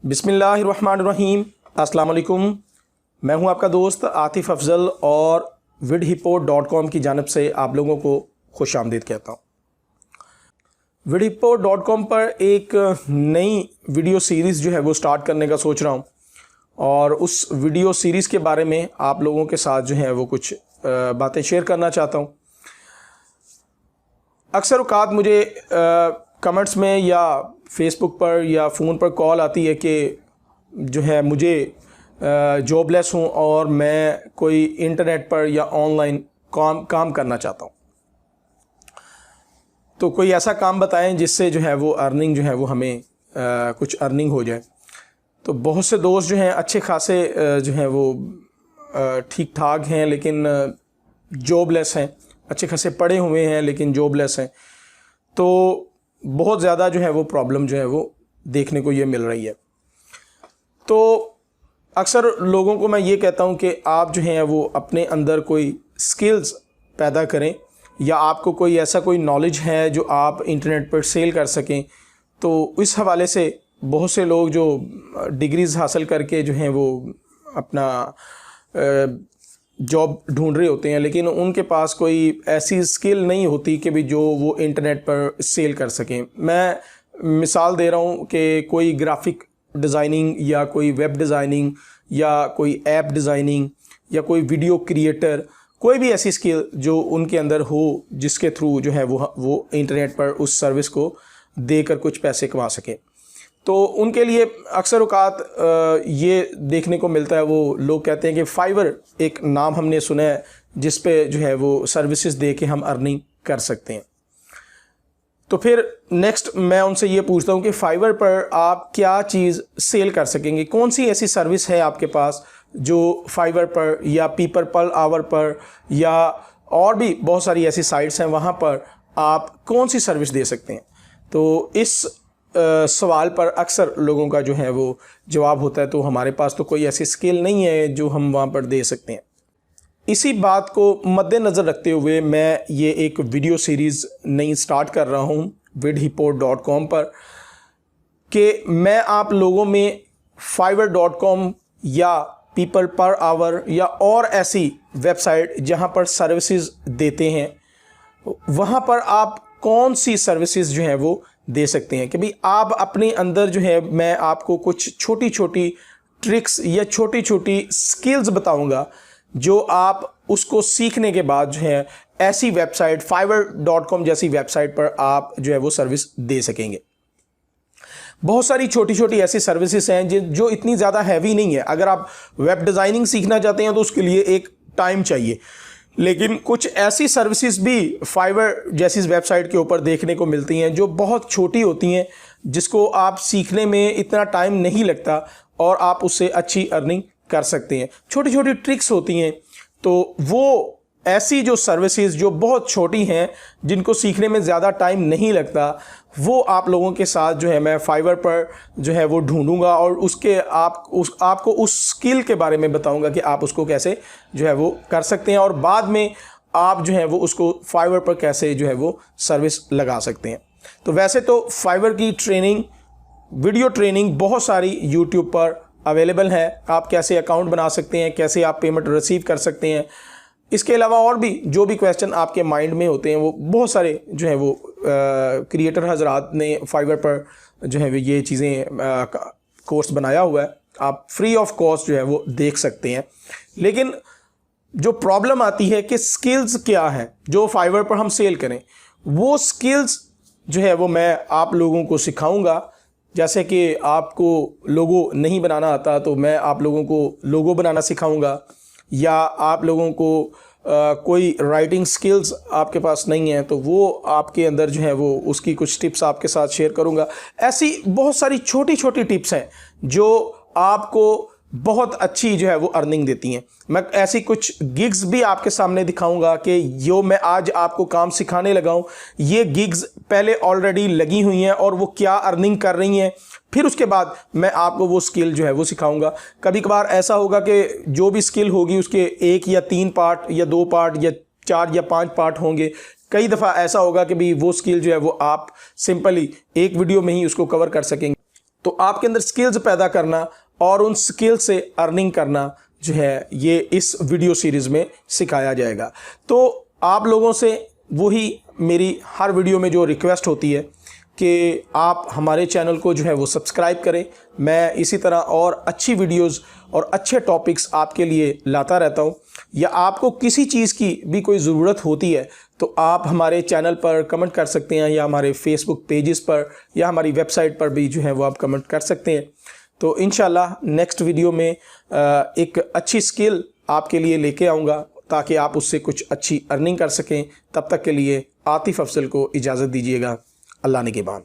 बिस्मिल्लाहिर्रहमानिर्रहीम। अस्सलाम वालेकुम। मैं हूं आपका दोस्त आतिफ़ अफज़ल और vidhippo.com की जानिब से आप लोगों को खुश आमदीद कहता हूं। vidhippo.com पर एक नई वीडियो सीरीज़ जो है वो स्टार्ट करने का सोच रहा हूं और उस वीडियो सीरीज़ के बारे में आप लोगों के साथ जो है वो कुछ बातें शेयर करना चाहता हूं। अक्सर औक़ात मुझे कमेंट्स में या फेसबुक पर या फ़ोन पर कॉल आती है कि जो है मुझे जॉबलेस हूँ और मैं कोई इंटरनेट पर या ऑनलाइन काम करना चाहता हूँ, तो कोई ऐसा काम बताएं जिससे जो है वो अर्निंग जो है वो हमें कुछ अर्निंग हो जाए। तो बहुत से दोस्त जो हैं अच्छे खासे जो हैं वो ठीक ठाक हैं लेकिन जॉबलेस हैं, अच्छे खासे पढ़े हुए हैं लेकिन जॉबलेस हैं। तो बहुत ज़्यादा जो है वो प्रॉब्लम जो है वो देखने को ये मिल रही है। तो अक्सर लोगों को मैं ये कहता हूँ कि आप जो हैं वो अपने अंदर कोई स्किल्स पैदा करें या आपको कोई ऐसा कोई नॉलेज है जो आप इंटरनेट पर सेल कर सकें। तो इस हवाले से बहुत से लोग जो डिग्रीज़ हासिल करके जो हैं वो अपना जॉब ढूंढ रहे होते हैं लेकिन उनके पास कोई ऐसी स्किल नहीं होती कि भी जो वो इंटरनेट पर सेल कर सकें। मैं मिसाल दे रहा हूँ कि कोई ग्राफिक डिज़ाइनिंग या कोई वेब डिज़ाइनिंग या कोई ऐप डिज़ाइनिंग या कोई वीडियो क्रिएटर, कोई भी ऐसी स्किल जो उनके अंदर हो जिसके थ्रू जो है वो इंटरनेट पर उस सर्विस को देकर कुछ पैसे कमा सकें। तो उनके लिए अक्सर औक़ात ये देखने को मिलता है, वो लोग कहते हैं कि फाइवर एक नाम हमने सुना है जिस पे जो है वो सर्विसेज दे के हम अर्निंग कर सकते हैं। तो फिर नेक्स्ट मैं उनसे ये पूछता हूँ कि फाइवर पर आप क्या चीज़ सेल कर सकेंगे, कौन सी ऐसी सर्विस है आपके पास जो फाइवर पर या पीपर पर आवर पर या और भी बहुत सारी ऐसी साइट्स हैं वहाँ पर आप कौन सी सर्विस दे सकते हैं। तो इस सवाल पर अक्सर लोगों का जो है वो जवाब होता है तो हमारे पास तो कोई ऐसी स्किल नहीं है जो हम वहाँ पर दे सकते हैं। इसी बात को मद्देनज़र रखते हुए मैं ये एक वीडियो सीरीज़ नई स्टार्ट कर रहा हूँ vidhippo.com पर कि मैं आप लोगों में fiverr.com या पीपल पर आवर या और ऐसी वेबसाइट जहाँ पर सर्विसेज देते हैं वहाँ पर आप कौन सी सर्विसेज जो है वो दे सकते हैं कि भाई आप अपने अंदर जो है मैं आपको कुछ छोटी छोटी ट्रिक्स या छोटी छोटी स्किल्स बताऊंगा जो आप उसको सीखने के बाद जो है ऐसी वेबसाइट fiverr.com जैसी वेबसाइट पर आप जो है वो सर्विस दे सकेंगे। बहुत सारी छोटी छोटी ऐसी सर्विसेज हैं जो इतनी ज़्यादा हैवी नहीं है। अगर आप वेब डिज़ाइनिंग सीखना चाहते हैं तो उसके लिए एक टाइम चाहिए, लेकिन कुछ ऐसी सर्विसेज भी फाइवर जैसी वेबसाइट के ऊपर देखने को मिलती हैं जो बहुत छोटी होती हैं, जिसको आप सीखने में इतना टाइम नहीं लगता और आप उससे अच्छी अर्निंग कर सकते हैं। छोटी छोटी ट्रिक्स होती हैं। तो वो ऐसी जो सर्विसेज जो बहुत छोटी हैं जिनको सीखने में ज़्यादा टाइम नहीं लगता, वो आप लोगों के साथ जो है मैं फाइवर पर जो है वो ढूंढूंगा और उसके आपको उस स्किल के बारे में बताऊंगा कि आप उसको कैसे जो है वो कर सकते हैं और बाद में आप जो है वो उसको फाइवर पर कैसे जो है वो सर्विस लगा सकते हैं। तो वैसे तो फाइवर की ट्रेनिंग, वीडियो ट्रेनिंग बहुत सारी यूट्यूब पर अवेलेबल है। आप कैसे अकाउंट बना सकते हैं, कैसे आप पेमेंट रिसीव कर सकते हैं, इसके अलावा और भी जो भी क्वेश्चन आपके माइंड में होते हैं वो बहुत सारे जो है वो क्रिएटर हजरात ने फाइवर पर जो है ये चीज़ें कोर्स बनाया हुआ है, आप फ्री ऑफ कॉस्ट जो है वो देख सकते हैं। लेकिन जो प्रॉब्लम आती है कि स्किल्स क्या है जो फाइवर पर हम सेल करें, वो स्किल्स जो है वो मैं आप लोगों को सिखाऊंगा। जैसे कि आपको लोगो नहीं बनाना आता तो मैं आप लोगों को लोगो बनाना सिखाऊंगा, या आप लोगों को कोई राइटिंग स्किल्स आपके पास नहीं है तो वो आपके अंदर जो है वो उसकी कुछ टिप्स आपके साथ शेयर करूंगा। ऐसी बहुत सारी छोटी छोटी टिप्स हैं जो आपको बहुत अच्छी जो है वो अर्निंग देती हैं। मैं ऐसी कुछ गिग्स भी आपके सामने दिखाऊंगा कि जो मैं आज आपको काम सिखाने लगा हूं, ये गिग्स पहले ऑलरेडी लगी हुई हैं और वो क्या अर्निंग कर रही हैं। फिर उसके बाद मैं आपको वो स्किल जो है वो सिखाऊंगा। कभी कभार ऐसा होगा कि जो भी स्किल होगी उसके 1 या 3 पार्ट या 2 पार्ट या 4 या 5 पार्ट होंगे। कई दफ़ा ऐसा होगा कि भाई वो स्किल जो है वो आप सिंपली एक वीडियो में ही उसको कवर कर सकेंगे। तो आपके अंदर स्किल्स पैदा करना और उन स्किल से अर्निंग करना जो है ये इस वीडियो सीरीज़ में सिखाया जाएगा। तो आप लोगों से वही मेरी हर वीडियो में जो रिक्वेस्ट होती है कि आप हमारे चैनल को जो है वो सब्सक्राइब करें। मैं इसी तरह और अच्छी वीडियोस और अच्छे टॉपिक्स आपके लिए लाता रहता हूं। या आपको किसी चीज़ की भी कोई ज़रूरत होती है तो आप हमारे चैनल पर कमेंट कर सकते हैं, या हमारे फेसबुक पेजेस पर या हमारी वेबसाइट पर भी जो है वो आप कमेंट कर सकते हैं। तो इंशाल्लाह नेक्स्ट वीडियो में एक अच्छी स्किल आपके लिए लेके आऊँगा ताकि आप उससे कुछ अच्छी अर्निंग कर सकें। तब तक के लिए आतिफ अफजल को इजाज़त दीजिएगा। अल्लाह निगहबान।